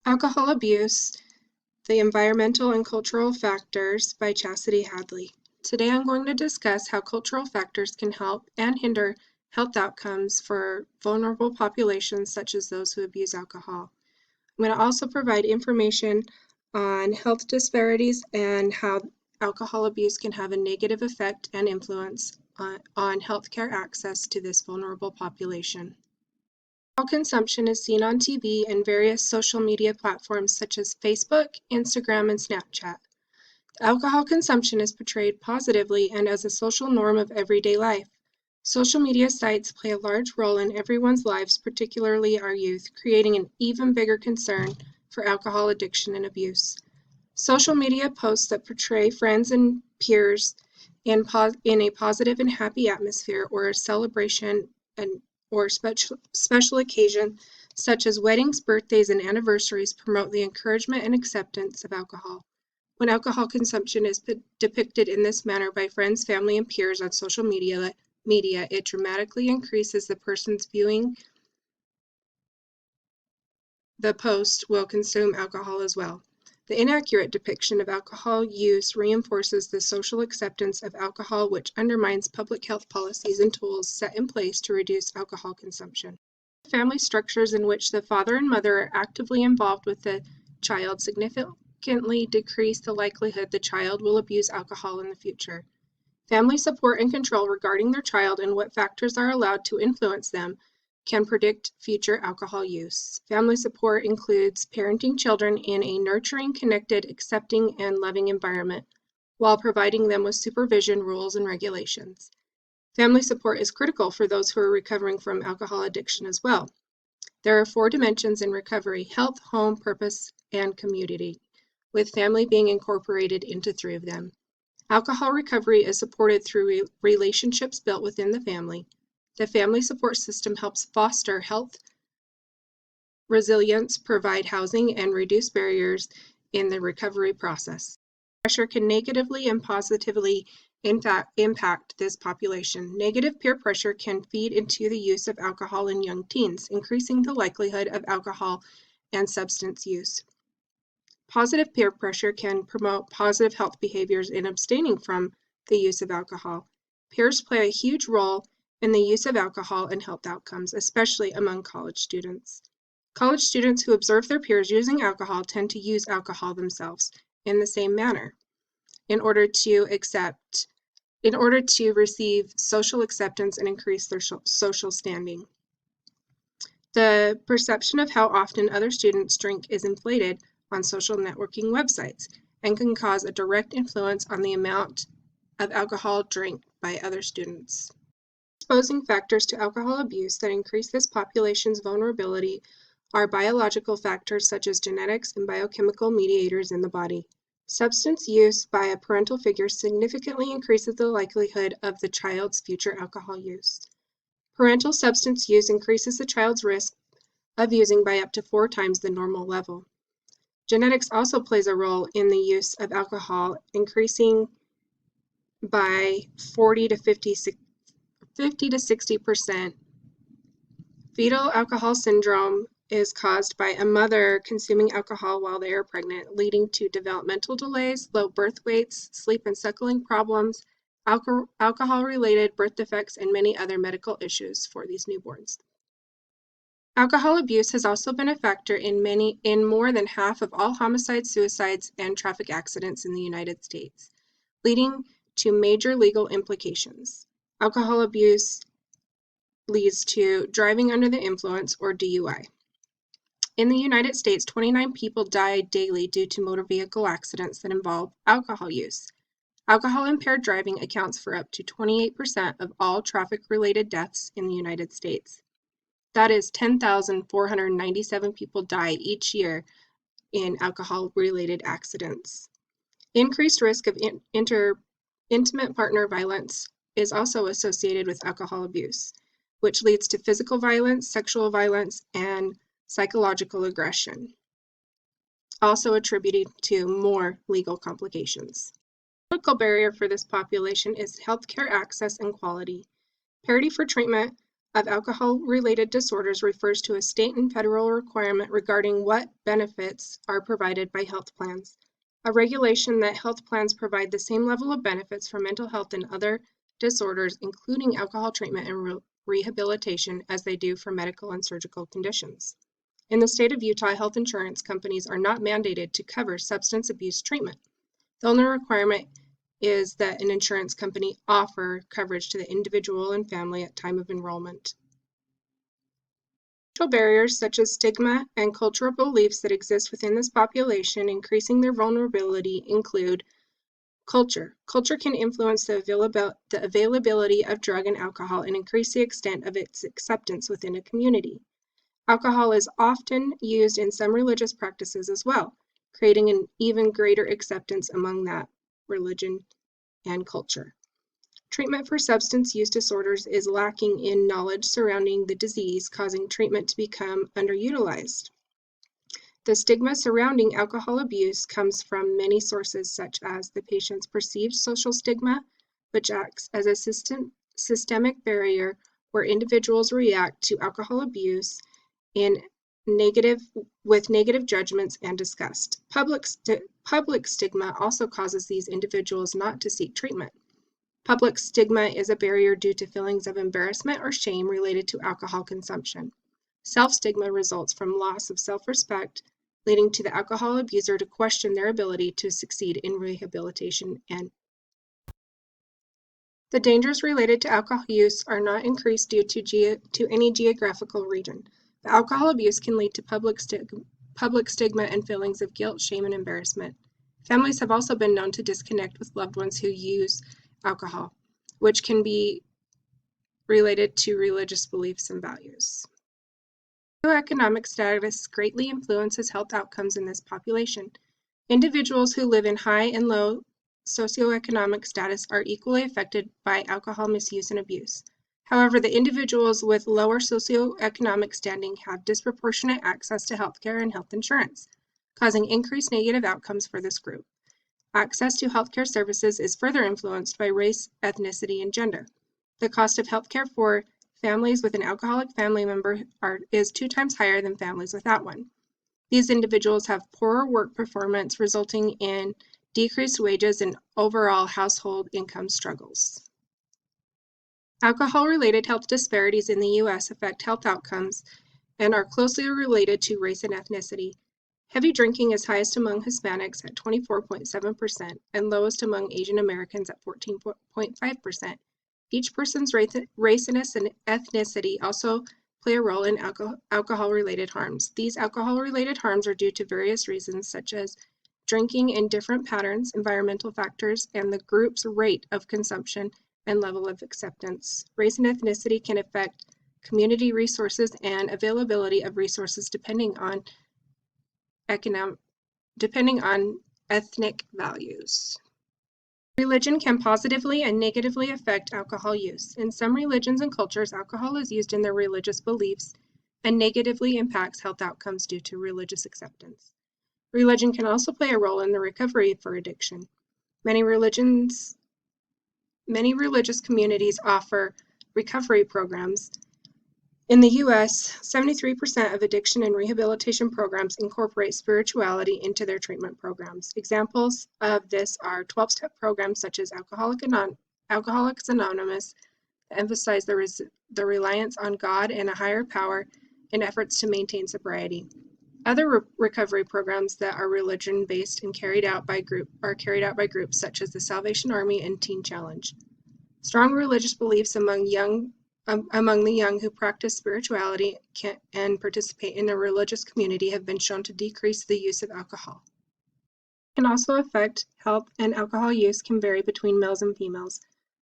Alcohol Abuse, the Environmental and Cultural Factors by Chastity Hadley. Today I'm going to discuss how cultural factors can help and hinder health outcomes for vulnerable populations such as those who abuse alcohol. I'm going to also provide information on health disparities and how alcohol abuse can have a negative effect and influence on healthcare access to this vulnerable population. Alcohol consumption is seen on TV and various social media platforms such as Facebook, Instagram, and Snapchat. Alcohol consumption is portrayed positively and as a social norm of everyday life. Social media sites play a large role in everyone's lives, particularly our youth, creating an even bigger concern for alcohol addiction and abuse. Social media posts that portray friends and peers in a positive and happy atmosphere or a celebration or special occasion such as weddings, birthdays, and anniversaries promote the encouragement and acceptance of alcohol. When alcohol consumption is depicted in this manner by friends, family, and peers on social media, it dramatically increases the person's viewing the post will consume alcohol as well. The inaccurate depiction of alcohol use reinforces the social acceptance of alcohol, which undermines public health policies and tools set in place to reduce alcohol consumption. Family structures in which the father and mother are actively involved with the child significantly decrease the likelihood the child will abuse alcohol in the future. Family support and control regarding their child and what factors are allowed to influence them can predict future alcohol use. Family support includes parenting children in a nurturing, connected, accepting, and loving environment, while providing them with supervision, rules, and regulations. Family support is critical for those who are recovering from alcohol addiction as well. There are 4 dimensions in recovery: health, home, purpose, and community, with family being incorporated into 3 of them. Alcohol recovery is supported through relationships built within the family. The family support system helps foster health, resilience, provide housing, and reduce barriers in the recovery process. Pressure can negatively and positively impact this population. Negative peer pressure can feed into the use of alcohol in young teens, increasing the likelihood of alcohol and substance use. Positive peer pressure can promote positive health behaviors in abstaining from the use of alcohol. Peers play a huge role in the use of alcohol and health outcomes, especially among college students. College students who observe their peers using alcohol tend to use alcohol themselves in the same manner in order to receive social acceptance and increase their social standing. The perception of how often other students drink is inflated on social networking websites and can cause a direct influence on the amount of alcohol drank by other students. Exposing factors to alcohol abuse that increase this population's vulnerability are biological factors such as genetics and biochemical mediators in the body. Substance use by a parental figure significantly increases the likelihood of the child's future alcohol use. Parental substance use increases the child's risk of using by up to 4 times the normal level. Genetics also plays a role in the use of alcohol, increasing by 50 to 60%. Fetal alcohol syndrome is caused by a mother consuming alcohol while they are pregnant, leading to developmental delays, low birth weights, sleep and suckling problems, alcohol-related birth defects, and many other medical issues for these newborns. Alcohol abuse has also been a factor in more than half of all homicides, suicides, and traffic accidents in the United States, leading to major legal implications. Alcohol abuse leads to driving under the influence, or DUI. In the United States, 29 people die daily due to motor vehicle accidents that involve alcohol use. Alcohol-impaired driving accounts for up to 28% of all traffic-related deaths in the United States. That is 10,497 people die each year in alcohol-related accidents. Increased risk of intimate partner violence is also associated with alcohol abuse, which leads to physical violence, sexual violence, and psychological aggression, also attributing to more legal complications. The critical barrier for this population is healthcare access and quality. Parity for treatment of alcohol-related disorders refers to a state and federal requirement regarding what benefits are provided by health plans. A regulation that health plans provide the same level of benefits for mental health and other disorders, including alcohol treatment and rehabilitation, as they do for medical and surgical conditions. In the state of Utah, health insurance companies are not mandated to cover substance abuse treatment. The only requirement is that an insurance company offer coverage to the individual and family at time of enrollment. Social barriers such as stigma and cultural beliefs that exist within this population, increasing their vulnerability, include culture. Culture can influence the availability of drug and alcohol and increase the extent of its acceptance within a community. Alcohol is often used in some religious practices as well, creating an even greater acceptance among that religion and culture. Treatment for substance use disorders is lacking in knowledge surrounding the disease, causing treatment to become underutilized. The stigma surrounding alcohol abuse comes from many sources, such as the patient's perceived social stigma, which acts as a systemic barrier where individuals react to alcohol abuse with negative judgments and disgust. Public stigma also causes these individuals not to seek treatment. Public stigma is a barrier due to feelings of embarrassment or shame related to alcohol consumption. Self-stigma results from loss of self-respect, leading to the alcohol abuser to question their ability to succeed in rehabilitation. And the dangers related to alcohol use are not increased due to any geographical region. But alcohol abuse can lead to public stigma and feelings of guilt, shame, and embarrassment. Families have also been known to disconnect with loved ones who use alcohol, which can be related to religious beliefs and values. Socioeconomic status greatly influences health outcomes in this population. Individuals who live in high and low socioeconomic status are equally affected by alcohol misuse and abuse. However, the individuals with lower socioeconomic standing have disproportionate access to healthcare and health insurance, causing increased negative outcomes for this group. Access to healthcare services is further influenced by race, ethnicity, and gender. The cost of healthcare for families with an alcoholic family member is 2 times higher than families without one. These individuals have poorer work performance, resulting in decreased wages and overall household income struggles. Alcohol-related health disparities in the U.S. affect health outcomes and are closely related to race and ethnicity. Heavy drinking is highest among Hispanics at 24.7% and lowest among Asian Americans at 14.5%. Each person's race and ethnicity also play a role in alcohol-related harms. These alcohol-related harms are due to various reasons, such as drinking in different patterns, environmental factors, and the group's rate of consumption and level of acceptance. Race and ethnicity can affect community resources and availability of resources depending on ethnic values. Religion can positively and negatively affect alcohol use. In some religions and cultures, alcohol is used in their religious beliefs and negatively impacts health outcomes due to religious acceptance. Religion can also play a role in the recovery for addiction. Many religious communities offer recovery programs. In the U.S., 73% of addiction and rehabilitation programs incorporate spirituality into their treatment programs. Examples of this are 12-step programs such as Alcoholics Anonymous that emphasize the reliance on God and a higher power in efforts to maintain sobriety. Other recovery programs that are religion-based and carried out by groups such as the Salvation Army and Teen Challenge. Strong religious beliefs among the young who practice spirituality and participate in a religious community have been shown to decrease the use of alcohol. It can also affect health, and alcohol use can vary between males and females.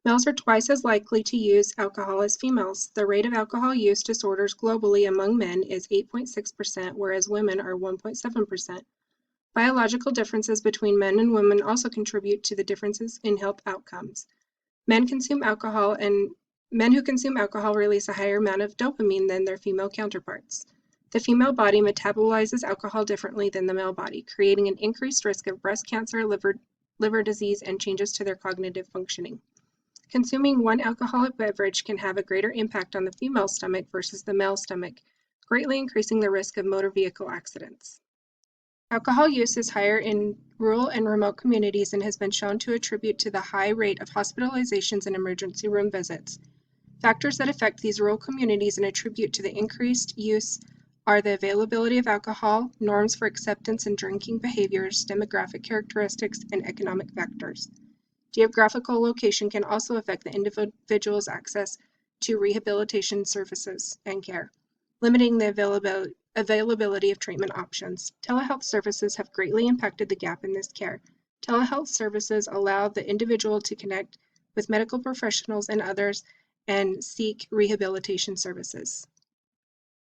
Males are twice as likely to use alcohol as females. The rate of alcohol use disorders globally among men is 8.6%, whereas women are 1.7%. Biological differences between men and women also contribute to the differences in health outcomes. Men who consume alcohol release a higher amount of dopamine than their female counterparts. The female body metabolizes alcohol differently than the male body, creating an increased risk of breast cancer, liver disease, and changes to their cognitive functioning. Consuming one alcoholic beverage can have a greater impact on the female stomach versus the male stomach, greatly increasing the risk of motor vehicle accidents. Alcohol use is higher in rural and remote communities and has been shown to attribute to the high rate of hospitalizations and emergency room visits. Factors that affect these rural communities and attribute to the increased use are the availability of alcohol, norms for acceptance and drinking behaviors, demographic characteristics, and economic factors. Geographical location can also affect the individual's access to rehabilitation services and care, limiting the availability of treatment options. Telehealth services have greatly impacted the gap in this care. Telehealth services allow the individual to connect with medical professionals and others and seek rehabilitation services.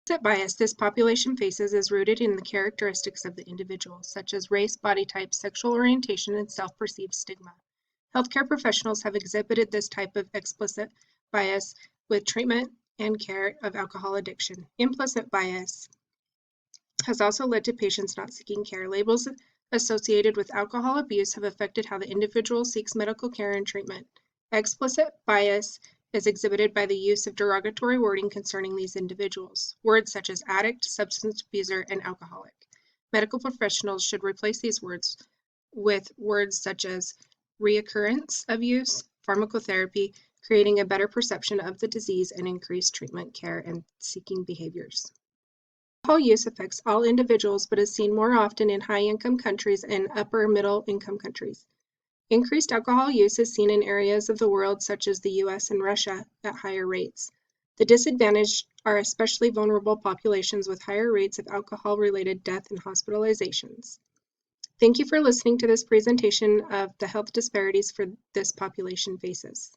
Implicit bias this population faces is rooted in the characteristics of the individual, such as race, body type, sexual orientation, and self-perceived stigma. Healthcare professionals have exhibited this type of explicit bias with treatment and care of alcohol addiction. Implicit bias has also led to patients not seeking care. Labels associated with alcohol abuse have affected how the individual seeks medical care and treatment. Explicit bias is exhibited by the use of derogatory wording concerning these individuals. Words such as addict, substance abuser, and alcoholic. Medical professionals should replace these words with words such as reoccurrence of use, pharmacotherapy, creating a better perception of the disease and increased treatment care and seeking behaviors. Alcohol use affects all individuals but is seen more often in high-income countries and upper-middle-income countries. Increased alcohol use is seen in areas of the world such as the US and Russia at higher rates. The disadvantaged are especially vulnerable populations with higher rates of alcohol-related death and hospitalizations. Thank you for listening to this presentation of the health disparities for this population faces.